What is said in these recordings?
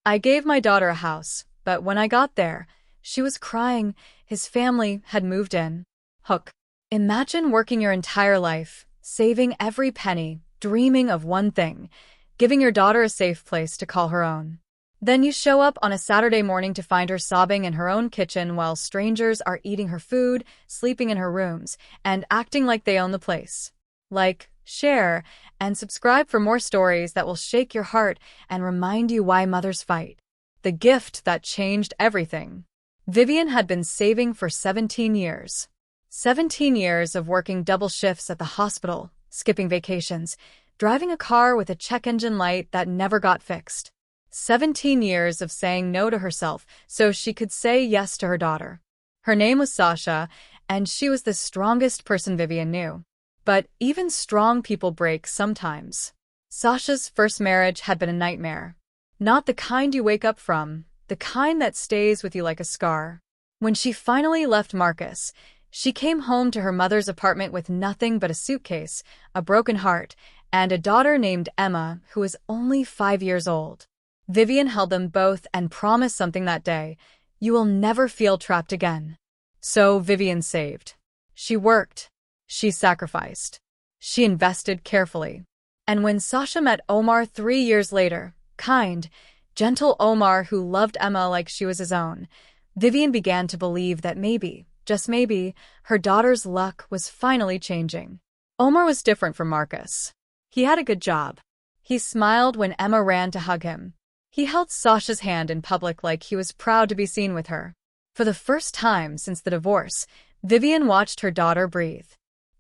I gave my daughter a house, but when I got there, she was crying. His family had moved in. Hook. Imagine working your entire life, saving every penny, dreaming of one thing, giving your daughter a safe place to call her own. Then you show up on a Saturday morning to find her sobbing in her own kitchen while strangers are eating her food, sleeping in her rooms, and acting like they own the place. Like, share, and subscribe for more stories that will shake your heart and remind you why mothers fight. The gift that changed everything. Vivian had been saving for 17 years. 17 years of working double shifts at the hospital, skipping vacations, driving a car with a check engine light that never got fixed. 17 years of saying no to herself so she could say yes to her daughter. Her name was Sasha, and she was the strongest person Vivian knew. But even strong people break sometimes. Sasha's first marriage had been a nightmare. Not the kind you wake up from, the kind that stays with you like a scar. When she finally left Marcus, she came home to her mother's apartment with nothing but a suitcase, a broken heart, and a daughter named Emma who was only 5 years old. Vivian held them both and promised something that day: you will never feel trapped again. So Vivian saved. She worked. She sacrificed. She invested carefully. And when Sasha met Omar 3 years later, kind, gentle Omar who loved Emma like she was his own, Vivian began to believe that maybe, just maybe, her daughter's luck was finally changing. Omar was different from Marcus. He had a good job. He smiled when Emma ran to hug him. He held Sasha's hand in public like he was proud to be seen with her. For the first time since the divorce, Vivian watched her daughter breathe.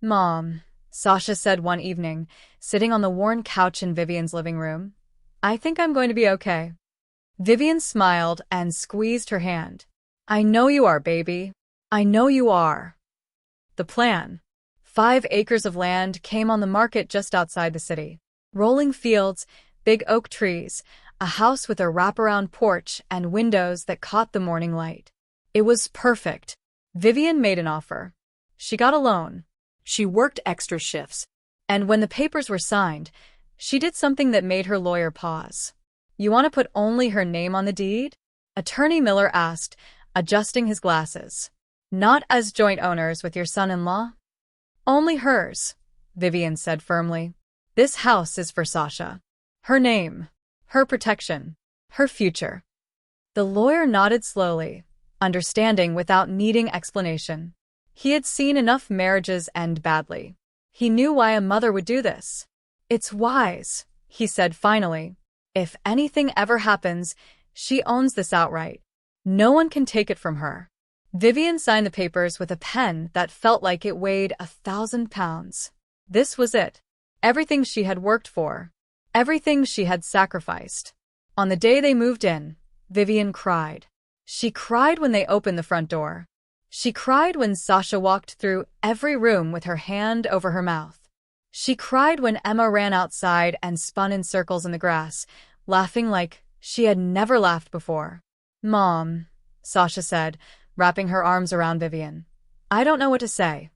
"Mom," Sasha said one evening, sitting on the worn couch in Vivian's living room, "I think I'm going to be okay." Vivian smiled and squeezed her hand. "I know you are, baby. I know you are." The plan. 5 acres of land came on the market just outside the city. Rolling fields, big oak trees, a house with a wraparound porch and windows that caught the morning light. It was perfect. Vivian made an offer. She got a loan. She worked extra shifts. And when the papers were signed, she did something that made her lawyer pause. "You want to put only her name on the deed?" Attorney Miller asked, adjusting his glasses. "Not as joint owners with your son-in-law?" "Only hers," Vivian said firmly. "This house is for Sasha. Her name, her protection, her future." The lawyer nodded slowly, understanding without needing explanation. He had seen enough marriages end badly. He knew why a mother would do this. "It's wise," he said finally. "If anything ever happens, she owns this outright. No one can take it from her." Vivian signed the papers with a pen that felt like it weighed 1,000 pounds. This was it. Everything she had worked for. Everything she had sacrificed. On the day they moved in, Vivian cried. She cried when they opened the front door. She cried when Sasha walked through every room with her hand over her mouth. She cried when Emma ran outside and spun in circles in the grass, laughing like she had never laughed before. "Mom," Sasha said, wrapping her arms around Vivian. "I don't know what to say."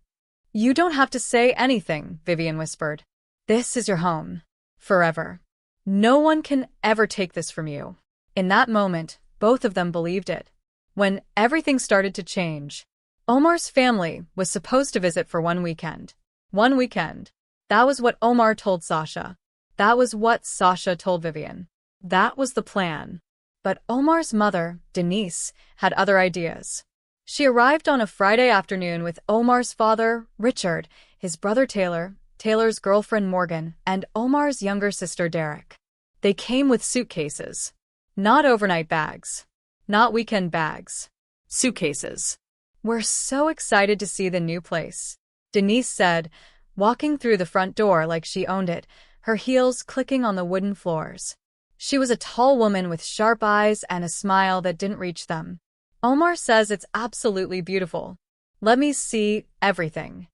"You don't have to say anything," Vivian whispered. "This is your home. Forever. No one can ever take this from you." In that moment, both of them believed it. When everything started to change, Omar's family was supposed to visit for 1 weekend. 1 weekend. That was what Omar told Sasha. That was what Sasha told Vivian. That was the plan. But Omar's mother, Denise, had other ideas. She arrived on a Friday afternoon with Omar's father, Richard, his brother Taylor, Taylor's girlfriend Morgan, and Omar's younger sister Derek. They came with suitcases. Not overnight bags. Not weekend bags. Suitcases. "We're so excited to see the new place," Denise said, walking through the front door like she owned it, her heels clicking on the wooden floors. She was a tall woman with sharp eyes and a smile that didn't reach them. "Omar says it's absolutely beautiful. Let me see everything."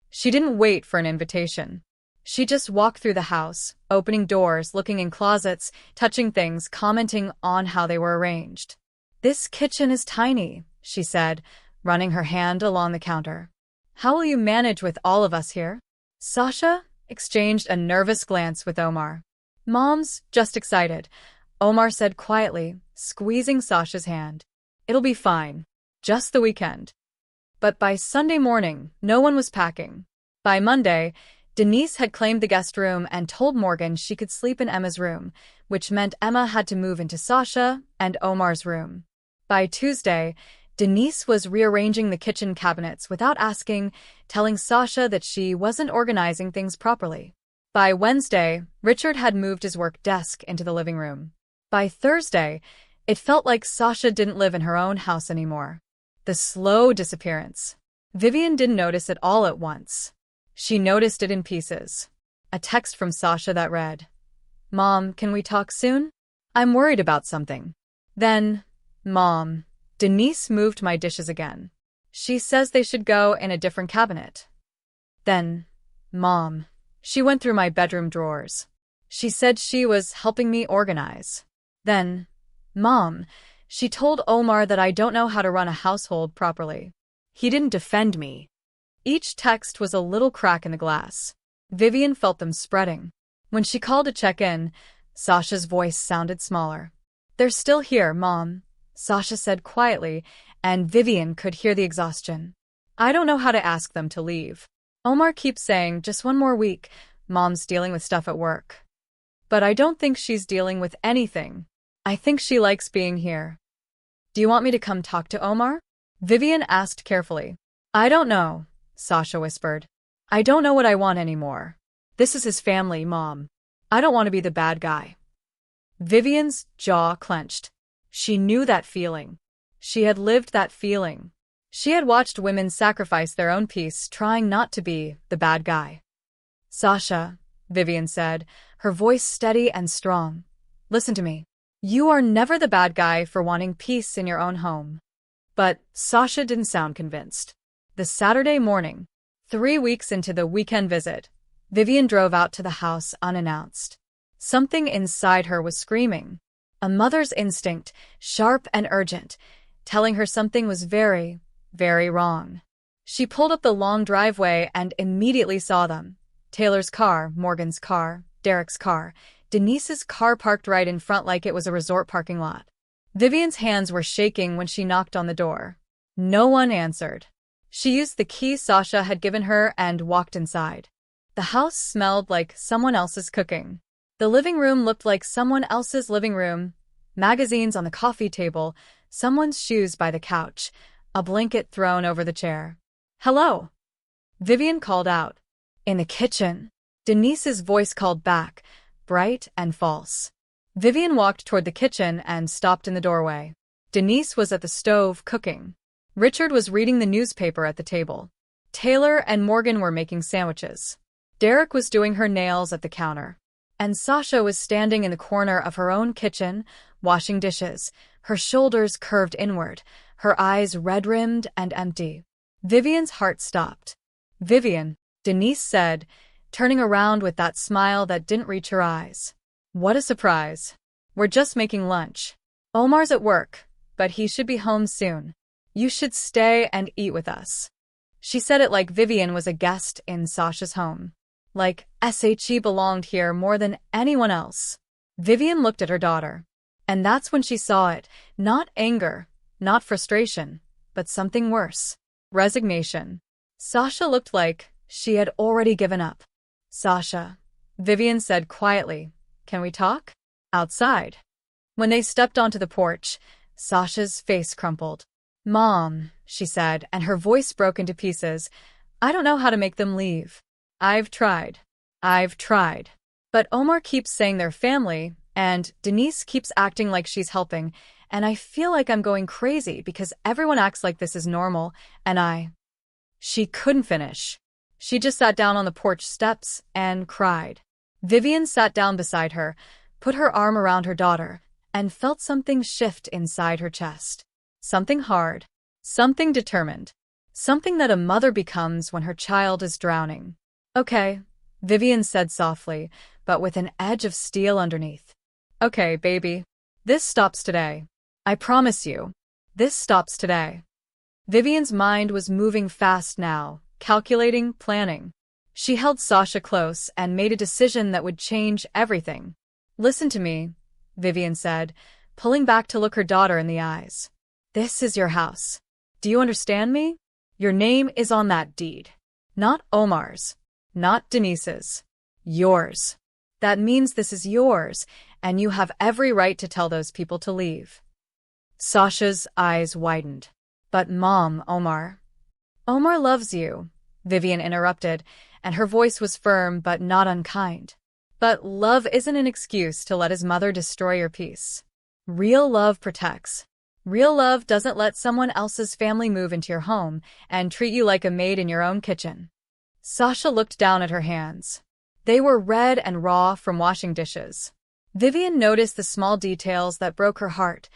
She didn't wait for an invitation. She just walked through the house, opening doors, looking in closets, touching things, commenting on how they were arranged. "This kitchen is tiny," she said, running her hand along the counter. "How will you manage with all of us here?" Sasha exchanged a nervous glance with Omar. "Mom's just excited. Omar said quietly, squeezing Sasha's hand. It'll be fine. Just the weekend. But by Sunday morning, no one was packing. By Monday, Denise had claimed the guest room and told Morgan she could sleep in Emma's room, which meant Emma had to move into Sasha and Omar's room. By Tuesday, Denise was rearranging the kitchen cabinets without asking, telling Sasha that she wasn't organizing things properly. By Wednesday, Richard had moved his work desk into the living room. By Thursday, it felt like Sasha didn't live in her own house anymore. The slow disappearance. Vivian didn't notice it all at once. She noticed it in pieces. A text from Sasha that read, "Mom, can we talk soon? I'm worried about something." Then, "Mom, Denise moved my dishes again. She says they should go in a different cabinet." Then, "Mom, she went through my bedroom drawers. She said she was helping me organize." Then, "Mom, she told Omar that I don't know how to run a household properly. He didn't defend me." Each text was a little crack in the glass. Vivian felt them spreading. When she called to check in, Sasha's voice sounded smaller. "They're still here, Mom," Sasha said quietly, and Vivian could hear the exhaustion. "I don't know how to ask them to leave. Omar keeps saying, just one more week, Mom's dealing with stuff at work. But I don't think she's dealing with anything. I think she likes being here." "Do you want me to come talk to Omar?" Vivian asked carefully. "I don't know," Sasha whispered. "I don't know what I want anymore. This is his family, Mom. I don't want to be the bad guy." Vivian's jaw clenched. She knew that feeling. She had lived that feeling. She had watched women sacrifice their own peace trying not to be the bad guy. "Sasha," Vivian said, her voice steady and strong. "Listen to me. You are never the bad guy for wanting peace in your own home." But Sasha didn't sound convinced. The Saturday morning, 3 weeks into the weekend visit, Vivian drove out to the house unannounced. Something inside her was screaming. A mother's instinct, sharp and urgent, telling her something was very, very wrong. She pulled up the long driveway and immediately saw them. Taylor's car, Morgan's car, Derek's car, Denise's car parked right in front like it was a resort parking lot. Vivian's hands were shaking when she knocked on the door. No one answered. She used the key Sasha had given her and walked inside. The house smelled like someone else's cooking. The living room looked like someone else's living room. Magazines on the coffee table, someone's shoes by the couch, a blanket thrown over the chair. "Hello," Vivian called out. "In the kitchen," Denise's voice called back, bright and false. Vivian walked toward the kitchen and stopped in the doorway. Denise was at the stove cooking. Richard was reading the newspaper at the table. Taylor and Morgan were making sandwiches. Derek was doing her nails at the counter. And Sasha was standing in the corner of her own kitchen, washing dishes, her shoulders curved inward, her eyes red-rimmed and empty. Vivian's heart stopped. "Vivian," Denise said, turning around with that smile that didn't reach her eyes. "What a surprise. We're just making lunch. Omar's at work, but he should be home soon. You should stay and eat with us." She said it like Vivian was a guest in Sasha's home. Like she belonged here more than anyone else. Vivian looked at her daughter. And that's when she saw it. Not anger, not frustration, but something worse. Resignation. Sasha looked like she had already given up. "Sasha," Vivian said quietly, "can we talk?" Outside. When they stepped onto the porch, Sasha's face crumpled. "Mom," she said, and her voice broke into pieces, "I don't know how to make them leave. I've tried. But Omar keeps saying they're family, and Denise keeps acting like she's helping, and I feel like I'm going crazy because everyone acts like this is normal, and She couldn't finish. She just sat down on the porch steps and cried. Vivian sat down beside her, put her arm around her daughter, and felt something shift inside her chest. Something hard. Something determined. Something that a mother becomes when her child is drowning. "Okay," Vivian said softly, but with an edge of steel underneath. "Okay, baby. This stops today. I promise you. This stops today." Vivian's mind was moving fast now, calculating, planning. She held Sasha close and made a decision that would change everything. "Listen to me," Vivian said, pulling back to look her daughter in the eyes. This is your house. Do you understand me? Your name is on that deed. Not Omar's. Not Denise's. Yours. That means this is yours, and you have every right to tell those people to leave. Sasha's eyes widened. But Mom, Omar. Omar loves you, Vivian interrupted, and her voice was firm but not unkind. But love isn't an excuse to let his mother destroy your peace. Real love protects. Real love doesn't let someone else's family move into your home and treat you like a maid in your own kitchen. Sasha looked down at her hands. They were red and raw from washing dishes. Vivian noticed the small details that broke her heart.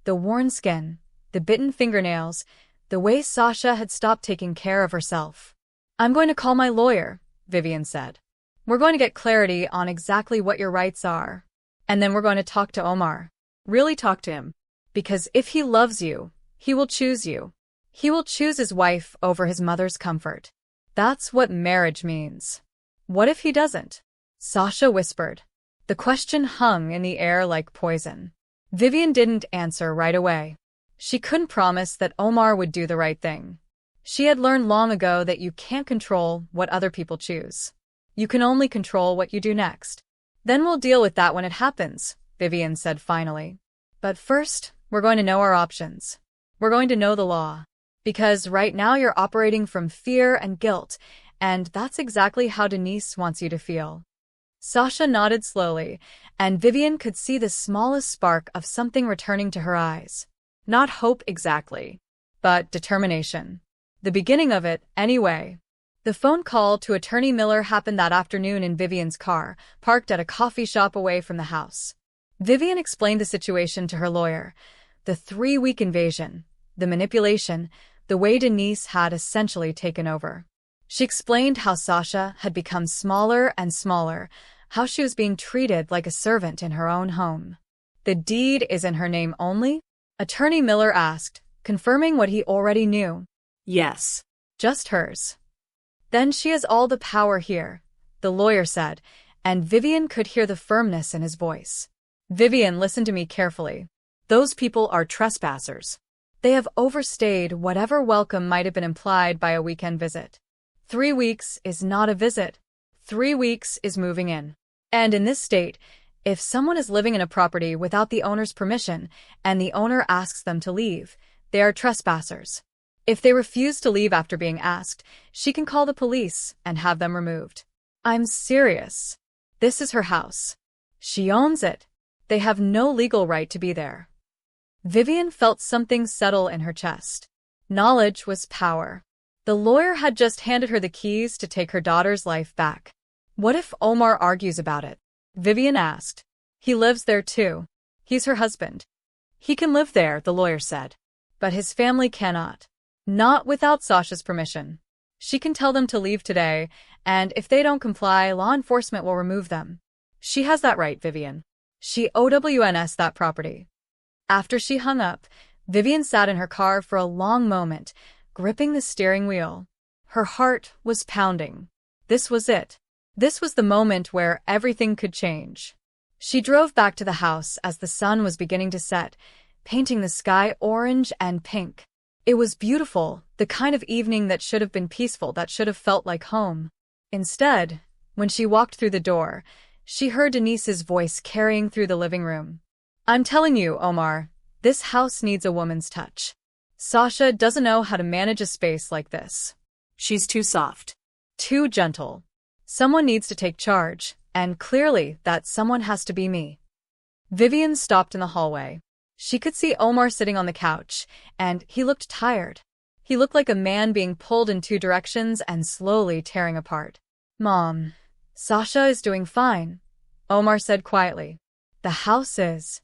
The worn skin, the bitten fingernails, the way Sasha had stopped taking care of herself. I'm going to call my lawyer, Vivian said. We're going to get clarity on exactly what your rights are. And then we're going to talk to Omar. Really talk to him. Because if he loves you, he will choose you. He will choose his wife over his mother's comfort. That's what marriage means. What if he doesn't? Sasha whispered. The question hung in the air like poison. Vivian didn't answer right away. She couldn't promise that Omar would do the right thing. She had learned long ago that you can't control what other people choose. You can only control what you do next. Then we'll deal with that when it happens, Vivian said finally. But first, we're going to know our options. We're going to know the law. Because right now you're operating from fear and guilt, and that's exactly how Denise wants you to feel. Sasha nodded slowly, and Vivian could see the smallest spark of something returning to her eyes. Not hope exactly, but determination. The beginning of it, anyway. The phone call to Attorney Miller happened that afternoon in Vivian's car, parked at a coffee shop away from the house. Vivian explained the situation to her lawyer. The 3-week invasion, the manipulation, the way Denise had essentially taken over. She explained how Sasha had become smaller and smaller, how she was being treated like a servant in her own home. The deed is in her name only? Attorney Miller asked, confirming what he already knew. Yes. Just hers. Then she has all the power here, the lawyer said, and Vivian could hear the firmness in his voice. Vivian, listen to me carefully. Those people are trespassers. They have overstayed whatever welcome might have been implied by a weekend visit. 3 weeks is not a visit. 3 weeks is moving in. And in this state, if someone is living in a property without the owner's permission and the owner asks them to leave, they are trespassers. If they refuse to leave after being asked, she can call the police and have them removed. I'm serious. This is her house. She owns it. They have no legal right to be there. Vivian felt something settle in her chest. Knowledge was power. The lawyer had just handed her the keys to take her daughter's life back. What if Omar argues about it? Vivian asked. He lives there too. He's her husband. He can live there, the lawyer said. But his family cannot. Not without Sasha's permission. She can tell them to leave today, and if they don't comply, law enforcement will remove them. She has that right, Vivian. She owns that property. After she hung up, Vivian sat in her car for a long moment, gripping the steering wheel. Her heart was pounding. This was it. This was the moment where everything could change. She drove back to the house as the sun was beginning to set, painting the sky orange and pink. It was beautiful, the kind of evening that should have been peaceful, that should have felt like home. Instead, when she walked through the door, she heard Denise's voice carrying through the living room. I'm telling you, Omar, this house needs a woman's touch. Sasha doesn't know how to manage a space like this. She's too soft. Too gentle. Someone needs to take charge, and clearly that someone has to be me. Vivian stopped in the hallway. She could see Omar sitting on the couch, and he looked tired. He looked like a man being pulled in 2 directions and slowly tearing apart. Mom, Sasha is doing fine, Omar said quietly. The house is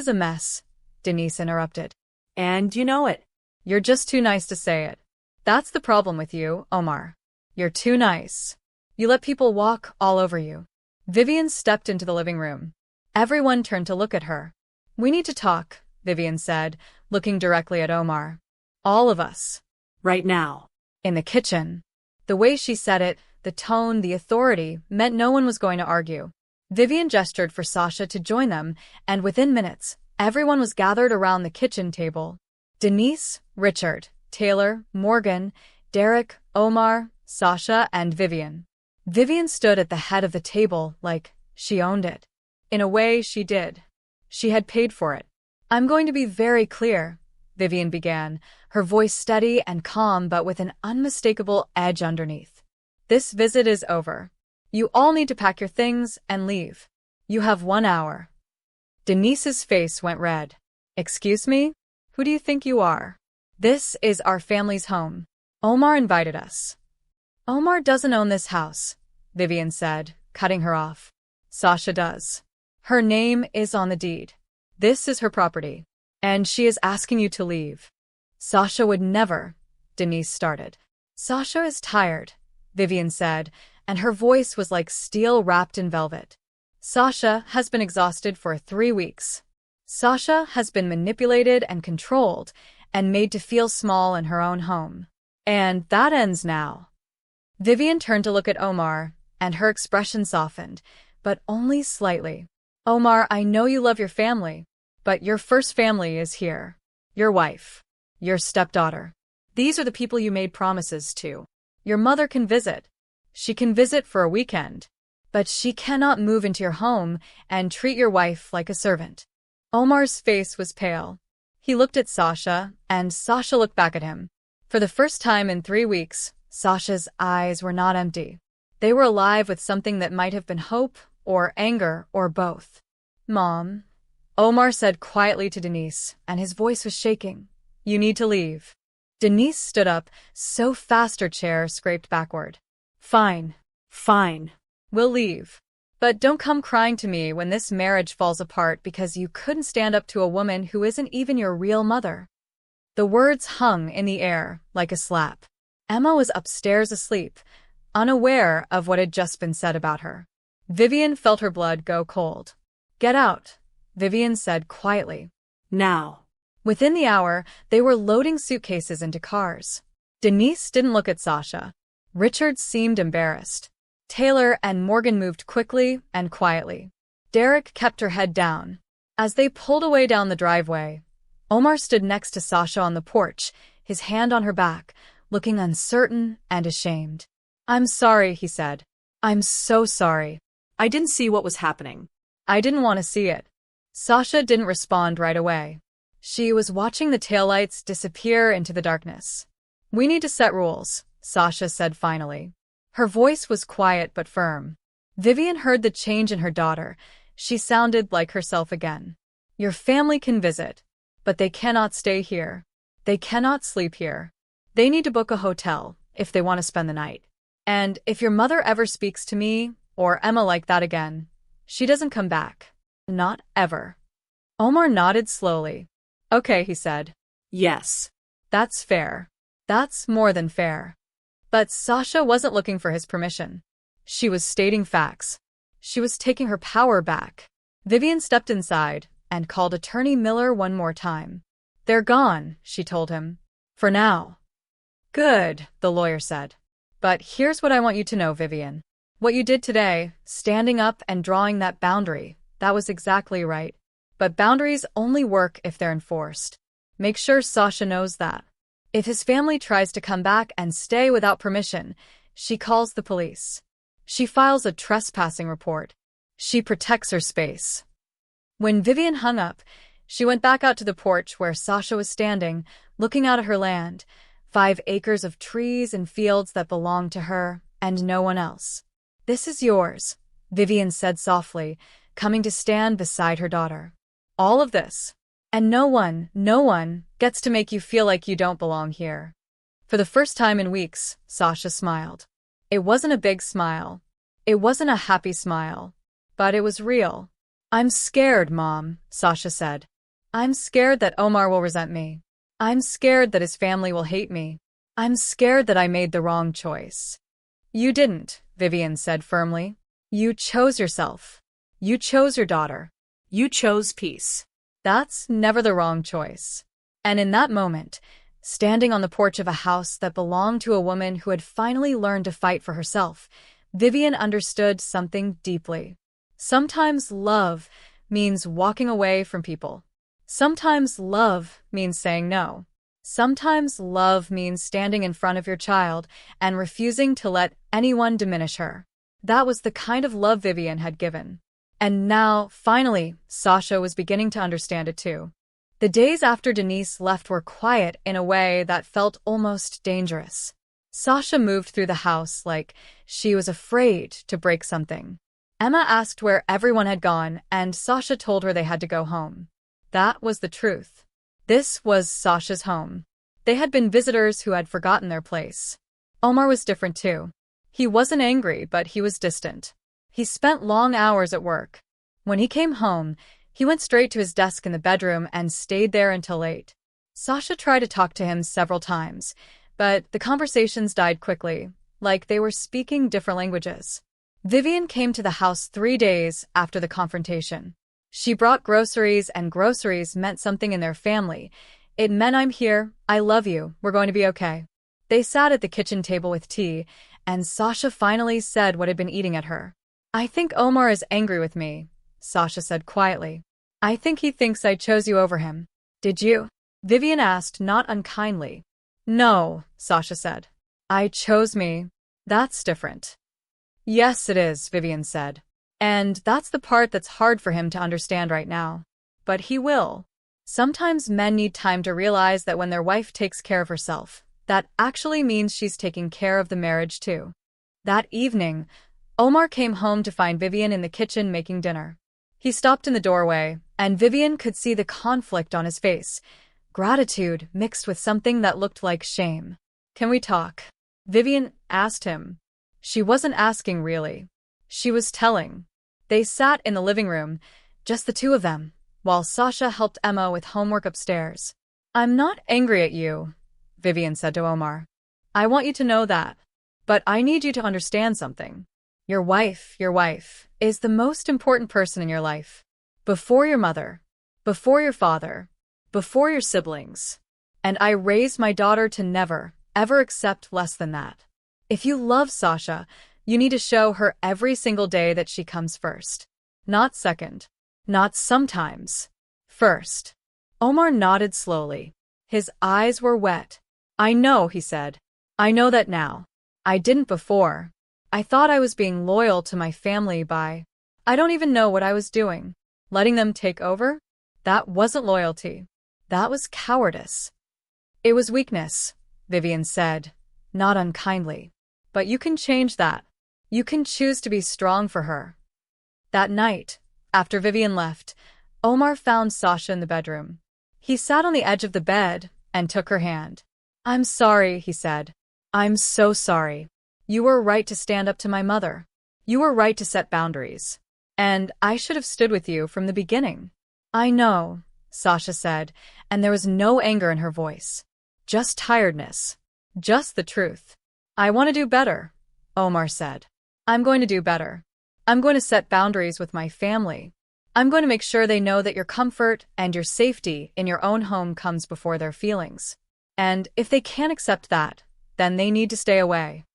a mess, Denise interrupted. And you know it. You're just too nice to say it. That's the problem with you, Omar. You're too nice. You let people walk all over you. Vivian stepped into the living room. Everyone turned to look at her. We need to talk, Vivian said, looking directly at Omar. All of us. Right now. In the kitchen. The way she said it, the tone, the authority, meant no one was going to argue. Vivian gestured for Sasha to join them, and within minutes, everyone was gathered around the kitchen table. Denise, Richard, Taylor, Morgan, Derek, Omar, Sasha, and Vivian. Vivian stood at the head of the table like she owned it. In a way, she did. She had paid for it. "I'm going to be very clear," Vivian began, her voice steady and calm but with an unmistakable edge underneath. "This visit is over. You all need to pack your things and leave. You have 1 hour." Denise's face went red. "Excuse me? Who do you think you are? This is our family's home. Omar invited us." "Omar doesn't own this house," Vivian said, cutting her off. "Sasha does. Her name is on the deed. This is her property. And she is asking you to leave." "Sasha would never," Denise started. "Sasha is tired," Vivian said, and her voice was like steel wrapped in velvet. "Sasha has been exhausted for 3 weeks. Sasha has been manipulated and controlled and made to feel small in her own home. And that ends now." Vivian turned to look at Omar, and her expression softened, but only slightly. "Omar, I know you love your family, but your first family is here. Your wife. Your stepdaughter. These are the people you made promises to. Your mother can visit. She can visit for a weekend. But she cannot move into your home and treat your wife like a servant." Omar's face was pale. He looked at Sasha, and Sasha looked back at him. For the first time in 3 weeks, Sasha's eyes were not empty. They were alive with something that might have been hope, or anger, or both. "Mom," Omar said quietly to Denise, and his voice was shaking. "You need to leave." Denise stood up, so fast her chair scraped backward. "Fine. Fine. We'll leave. But don't come crying to me when this marriage falls apart because you couldn't stand up to a woman who isn't even your real mother." The words hung in the air like a slap. Emma was upstairs asleep, unaware of what had just been said about her. Vivian felt her blood go cold. "Get out," Vivian said quietly. Now. Within the hour, they were loading suitcases into cars. Denise didn't look at Sasha. Richard seemed embarrassed. Taylor and Morgan moved quickly and quietly. Derek kept her head down. As they pulled away down the driveway, Omar stood next to Sasha on the porch, his hand on her back, looking uncertain and ashamed. "I'm sorry," he said. "I'm so sorry. I didn't see what was happening." I didn't want to see it." Sasha didn't respond right away. She was watching the taillights disappear into the darkness. "We need to set rules," Sasha said finally. Her voice was quiet but firm. Vivian heard the change in her daughter. She sounded like herself again. "Your family can visit, but they cannot stay here. They cannot sleep here. They need to book a hotel if they want to spend the night. And if your mother ever speaks to me or Emma like that again, she doesn't come back. Not ever." Omar nodded slowly. "Okay," he said. "Yes. "That's fair. That's more than fair." But Sasha wasn't looking for his permission. She was stating facts. She was taking her power back. Vivian stepped inside and called Attorney Miller one more time. "They're gone," she told him. "For now." "Good," the lawyer said. "But here's what I want you to know, Vivian. What you did today, standing up and drawing that boundary, that was exactly right. But boundaries only work if they're enforced. Make sure Sasha knows that. If his family tries to come back and stay without permission, she calls the police. She files a trespassing report. She protects her space." When Vivian hung up, she went back out to the porch where Sasha was standing, looking out at her land, 5 acres of trees and fields that belonged to her and no one else. "This is yours," Vivian said softly, coming to stand beside her daughter. "All of this. And no one gets to make you feel like you don't belong here." For the first time in weeks, Sasha smiled. It wasn't a big smile. It wasn't a happy smile. But it was real. "I'm scared, Mom," Sasha said. "I'm scared that Omar will resent me. I'm scared that his family will hate me. I'm scared that I made the wrong choice." "You didn't," Vivian said firmly. "You chose yourself. You chose your daughter. You chose peace. That's never the wrong choice." And in that moment, standing on the porch of a house that belonged to a woman who had finally learned to fight for herself, Vivian understood something deeply. Sometimes love means walking away from people. Sometimes love means saying no. Sometimes love means standing in front of your child and refusing to let anyone diminish her. That was the kind of love Vivian had given. And now, finally, Sasha was beginning to understand it too. The days after Denise left were quiet in a way that felt almost dangerous. Sasha moved through the house like she was afraid to break something. Emma asked where everyone had gone, and Sasha told her they had to go home. That was the truth. This was Sasha's home. They had been visitors who had forgotten their place. Omar was different too. He wasn't angry, but he was distant. He spent long hours at work. When he came home, he went straight to his desk in the bedroom and stayed there until late. Sasha tried to talk to him several times, but the conversations died quickly, like they were speaking different languages. Vivian came to the house 3 days after the confrontation. She brought groceries, and groceries meant something in their family. It meant I'm here, I love you, we're going to be okay. They sat at the kitchen table with tea, and Sasha finally said what had been eating at her. I think Omar is angry with me, Sasha said quietly. I think he thinks I chose you over him. Did you? Vivian asked, not unkindly. No, Sasha said. I chose me. That's different. Yes, it is, Vivian said. And that's the part that's hard for him to understand right now. But he will. Sometimes men need time to realize that when their wife takes care of herself, that actually means she's taking care of the marriage too. That evening, Omar came home to find Vivian in the kitchen making dinner. He stopped in the doorway, and Vivian could see the conflict on his face, gratitude mixed with something that looked like shame. Can we talk? Vivian asked him. She wasn't asking really. She was telling. They sat in the living room, just the two of them, while Sasha helped Emma with homework upstairs. I'm not angry at you, Vivian said to Omar. I want you to know that. But I need you to understand something. Your wife, is the most important person in your life. Before your mother, before your father, before your siblings. And I raised my daughter to never, ever accept less than that. If you love Sasha, you need to show her every single day that she comes first. Not second. Not sometimes. First. Omar nodded slowly. His eyes were wet. I know, he said. I know that now. I didn't before. I thought I was being loyal to my family by... I don't even know what I was doing. Letting them take over? That wasn't loyalty. That was cowardice. It was weakness, Vivian said, not unkindly. But you can change that. You can choose to be strong for her. That night, after Vivian left, Omar found Sasha in the bedroom. He sat on the edge of the bed and took her hand. I'm sorry, he said. I'm so sorry. You were right to stand up to my mother. You were right to set boundaries. And I should have stood with you from the beginning. I know, Sasha said, and there was no anger in her voice. Just tiredness. Just the truth. I want to do better, Omar said. I'm going to do better. I'm going to set boundaries with my family. I'm going to make sure they know that your comfort and your safety in your own home comes before their feelings. And if they can't accept that, then they need to stay away.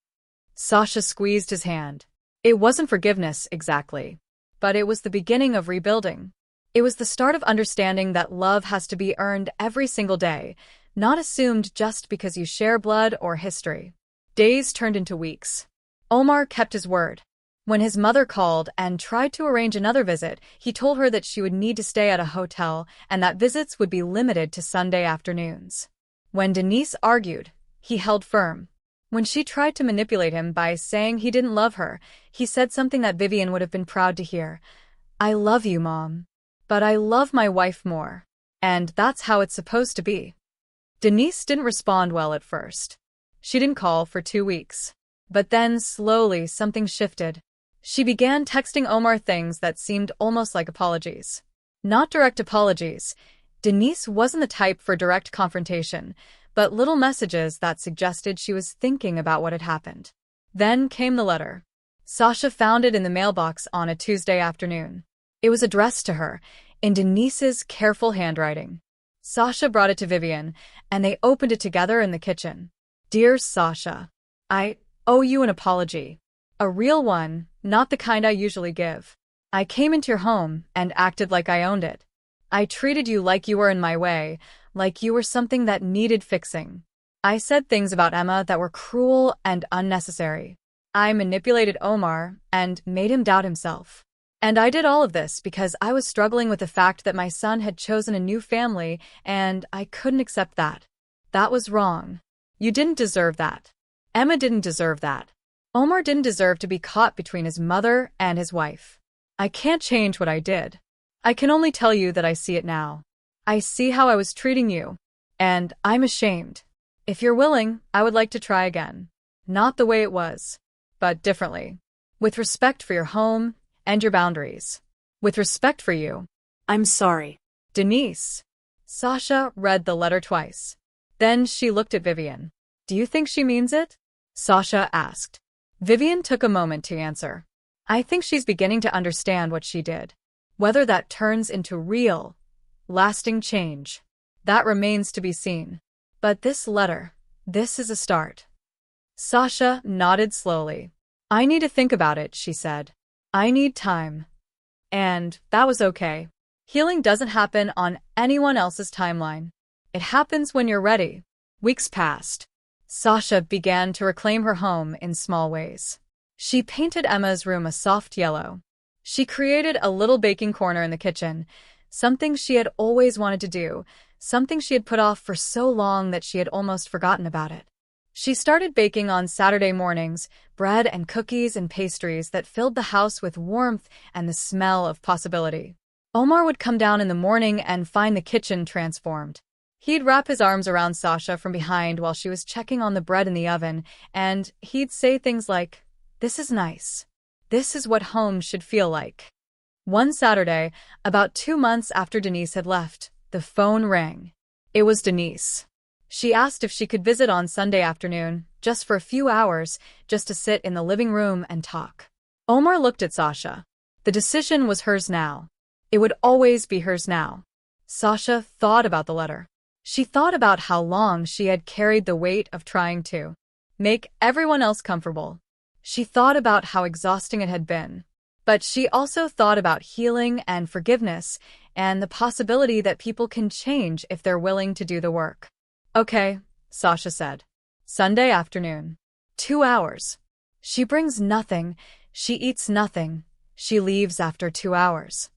Sasha squeezed his hand. It wasn't forgiveness, exactly. But it was the beginning of rebuilding. It was the start of understanding that love has to be earned every single day, not assumed just because you share blood or history. Days turned into weeks. Omar kept his word. When his mother called and tried to arrange another visit, he told her that she would need to stay at a hotel and that visits would be limited to Sunday afternoons. When Denise argued, he held firm. When she tried to manipulate him by saying he didn't love her, he said something that Vivian would have been proud to hear. I love you, Mom. But I love my wife more. And that's how it's supposed to be. Denise didn't respond well at first. She didn't call for 2 weeks. But then, slowly, something shifted. She began texting Omar things that seemed almost like apologies. Not direct apologies. Denise wasn't the type for direct confrontation, but little messages that suggested she was thinking about what had happened. Then came the letter. Sasha found it in the mailbox on a Tuesday afternoon. It was addressed to her, in Denise's careful handwriting. Sasha brought it to Vivian, and they opened it together in the kitchen. Dear Sasha, I owe you an apology. A real one, not the kind I usually give. I came into your home and acted like I owned it. I treated you like you were in my way, like you were something that needed fixing. I said things about Emma that were cruel and unnecessary. I manipulated Omar and made him doubt himself. And I did all of this because I was struggling with the fact that my son had chosen a new family and I couldn't accept that. That was wrong. You didn't deserve that. Emma didn't deserve that. Omar didn't deserve to be caught between his mother and his wife. I can't change what I did. I can only tell you that I see it now. I see how I was treating you, and I'm ashamed. If you're willing, I would like to try again. Not the way it was, but differently. With respect for your home and your boundaries. With respect for you. I'm sorry. Denise. Sasha read the letter twice. Then she looked at Vivian. Do you think she means it? Sasha asked. Vivian took a moment to answer. I think she's beginning to understand what she did. Whether that turns into real, lasting change, that remains to be seen. But this letter, this is a start. Sasha nodded slowly. I need to think about it, she said. I need time. And that was okay. Healing doesn't happen on anyone else's timeline. It happens when you're ready. Weeks passed. Sasha began to reclaim her home in small ways. She painted Emma's room a soft yellow. She created a little baking corner in the kitchen, something she had always wanted to do, something she had put off for so long that she had almost forgotten about it. She started baking on Saturday mornings, bread and cookies and pastries that filled the house with warmth and the smell of possibility. Omar would come down in the morning and find the kitchen transformed. He'd wrap his arms around Sasha from behind while she was checking on the bread in the oven, and he'd say things like, "This is nice. This is what home should feel like." One Saturday, about 2 months after Denise had left, the phone rang. It was Denise. She asked if she could visit on Sunday afternoon, just for a few hours, just to sit in the living room and talk. Omar looked at Sasha. The decision was hers now. It would always be hers now. Sasha thought about the letter. She thought about how long she had carried the weight of trying to make everyone else comfortable. She thought about how exhausting it had been. But she also thought about healing and forgiveness and the possibility that people can change if they're willing to do the work. Okay, Sasha said. Sunday afternoon. 2 hours. She brings nothing. She eats nothing. She leaves after 2 hours.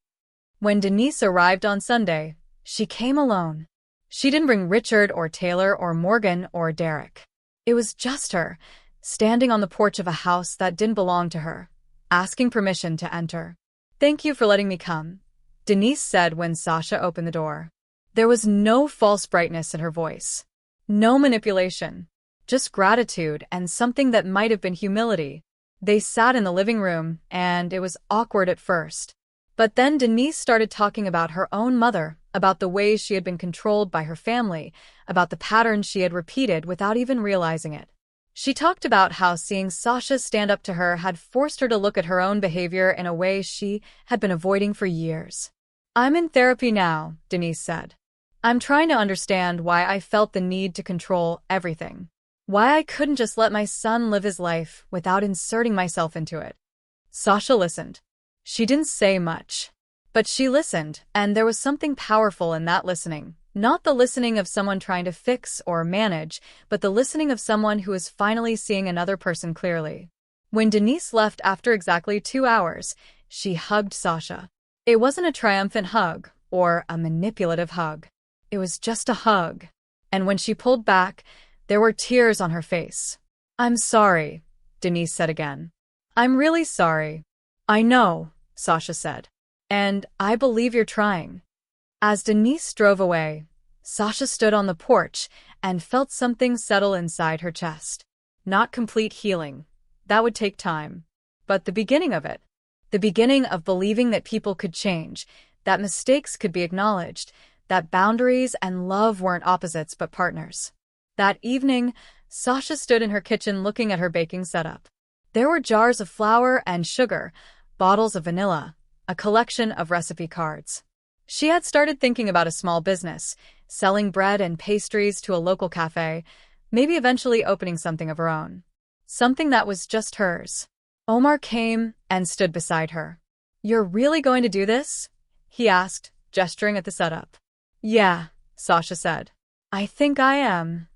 When Denise arrived on Sunday, she came alone. She didn't bring Richard or Taylor or Morgan or Derek. It was just her, standing on the porch of a house that didn't belong to her, asking permission to enter. "Thank you for letting me come," Denise said when Sasha opened the door. There was no false brightness in her voice. No manipulation. Just gratitude and something that might have been humility. They sat in the living room, and it was awkward at first. But then Denise started talking about her own mother, about the ways she had been controlled by her family, about the patterns she had repeated without even realizing it. She talked about how seeing Sasha stand up to her had forced her to look at her own behavior in a way she had been avoiding for years. "I'm in therapy now," Denise said. "I'm trying to understand why I felt the need to control everything. Why I couldn't just let my son live his life without inserting myself into it." Sasha listened. She didn't say much. But she listened, and there was something powerful in that listening. Not the listening of someone trying to fix or manage, but the listening of someone who is finally seeing another person clearly. When Denise left after exactly 2 hours, she hugged Sasha. It wasn't a triumphant hug or a manipulative hug. It was just a hug. And when she pulled back, there were tears on her face. "I'm sorry," Denise said again. "I'm really sorry." "I know," Sasha said. "And I believe you're trying." As Denise drove away, Sasha stood on the porch and felt something settle inside her chest. Not complete healing. That would take time. But the beginning of it. The beginning of believing that people could change, that mistakes could be acknowledged, that boundaries and love weren't opposites but partners. That evening, Sasha stood in her kitchen looking at her baking setup. There were jars of flour and sugar, bottles of vanilla, a collection of recipe cards. She had started thinking about a small business, selling bread and pastries to a local cafe, maybe eventually opening something of her own. Something that was just hers. Omar came and stood beside her. You're really going to do this? He asked, gesturing at the setup. Yeah, Sasha said. I think I am.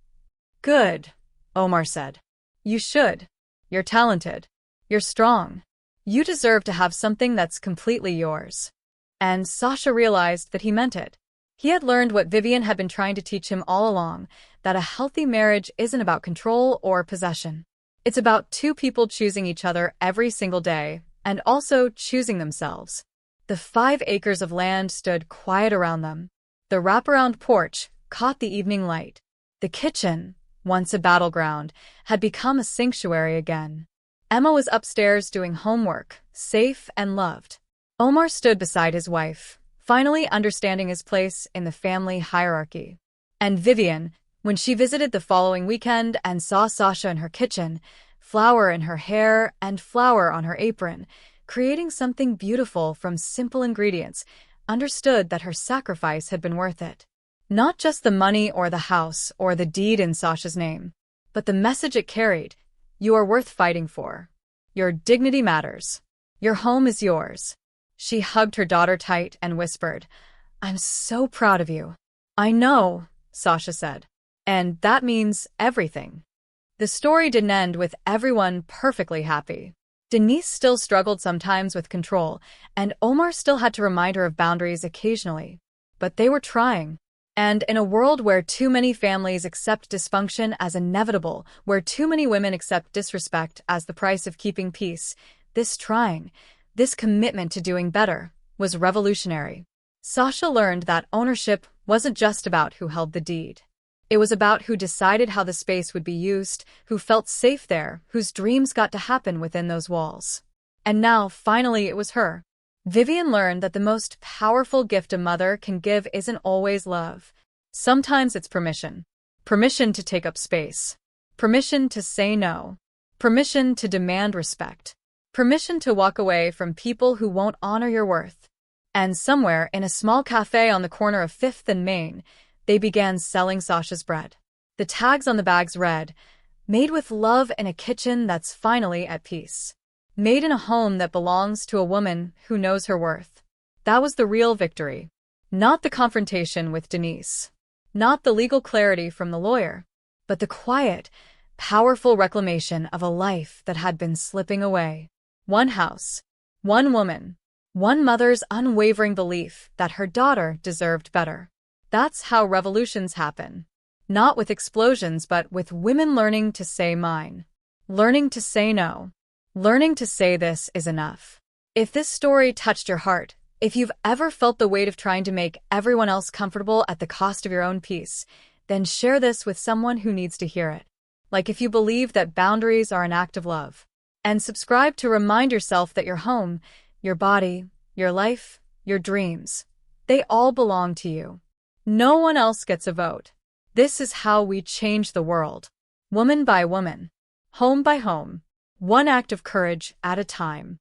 Good, Omar said. You should. You're talented. You're strong. You deserve to have something that's completely yours. And Sasha realized that he meant it. He had learned what Vivian had been trying to teach him all along, that a healthy marriage isn't about control or possession. It's about two people choosing each other every single day, and also choosing themselves. The 5 acres of land stood quiet around them. The wraparound porch caught the evening light. The kitchen, once a battleground, had become a sanctuary again. Emma was upstairs doing homework, safe and loved. Omar stood beside his wife, finally understanding his place in the family hierarchy. And Vivian, when she visited the following weekend and saw Sasha in her kitchen, flour in her hair and flour on her apron, creating something beautiful from simple ingredients, understood that her sacrifice had been worth it. Not just the money or the house or the deed in Sasha's name, but the message it carried. You are worth fighting for. Your dignity matters. Your home is yours. She hugged her daughter tight and whispered, I'm so proud of you. I know, Sasha said. And that means everything. The story didn't end with everyone perfectly happy. Denise still struggled sometimes with control, and Omar still had to remind her of boundaries occasionally. But they were trying. And in a world where too many families accept dysfunction as inevitable, where too many women accept disrespect as the price of keeping peace, this commitment to doing better, was revolutionary. Sasha learned that ownership wasn't just about who held the deed. It was about who decided how the space would be used, who felt safe there, whose dreams got to happen within those walls. And now, finally, it was her. Vivian learned that the most powerful gift a mother can give isn't always love. Sometimes it's permission. Permission to take up space. Permission to say no. Permission to demand respect. Permission to walk away from people who won't honor your worth. And somewhere in a small cafe on the corner of 5th and Main, they began selling Sasha's bread. The tags on the bags read, made with love in a kitchen that's finally at peace. Made in a home that belongs to a woman who knows her worth. That was the real victory. Not the confrontation with Denise. Not the legal clarity from the lawyer. But the quiet, powerful reclamation of a life that had been slipping away. One house. One woman. One mother's unwavering belief that her daughter deserved better. That's how revolutions happen. Not with explosions, but with women learning to say mine. Learning to say no. Learning to say this is enough. If this story touched your heart, if you've ever felt the weight of trying to make everyone else comfortable at the cost of your own peace, then share this with someone who needs to hear it. Like if you believe that boundaries are an act of love. And subscribe to remind yourself that your home, your body, your life, your dreams, they all belong to you. No one else gets a vote. This is how we change the world. Woman by woman. Home by home. One act of courage at a time.